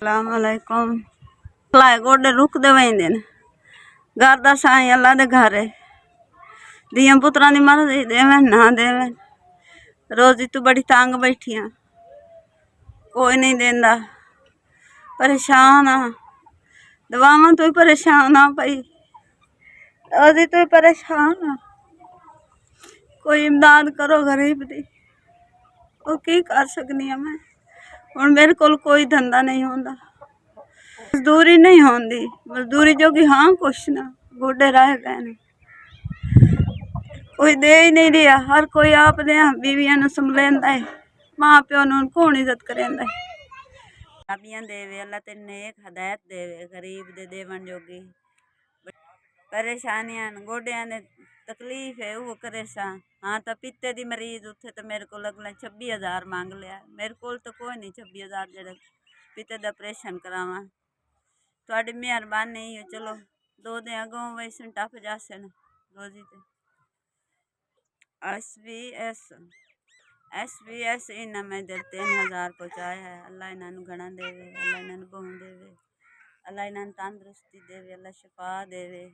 सलामकुम लाए गोडे रुक दे वेंदे ने घर दा साईं अल्लाह दे घर है दियां पुत्रां दी मर्जी देवे ना देवे रोजी तू बड़ी तंग बैठी हाँ कोई नहीं देंदा परेशान हाँ दवावां तू ही परेशान हाँ भाई रोजी तू ही परेशान हाँ कोई इमदाद करो गरीब दी वो की कर सकनी है मैं हुण मेरे कोल कोई धंधा नहीं होंदा मजदूरी नहीं होंदी मजदूरी जोगी हाँ कुछ ना गोडे रह गए ने कोई दे ही नहीं दिया हर कोई आप दे बीवियां नूं संभलेंदा है माँ प्यो नूं कौन इज्जत करेंदा है काबियां देवे अल्लाह ते नेक हदायत देवे गरीब दे देवन जोगी परेशानियां गोडियां ने तकलीफ है वो करे सा हाँ तो पित्ते दी मरीज उत्थे तो मेरे को लगना 26,000 मांग लिया मेरे को तो कोई नहीं 26,000 जेड़ा पित्ते दा ऑपरेशन करावा थोड़ी मेहरबानी है चलो 2 दिन अगों वैसे टप जासन रोजी ते SBS इन्हें मैं 3,000 पहुँचाया है अल्लाह इन्हों घना देवे अल्लाह इन्हों बहु देवे अल्लाह इन्हों तंदुरुस्ती देवे अल्लाह शिफा देवे।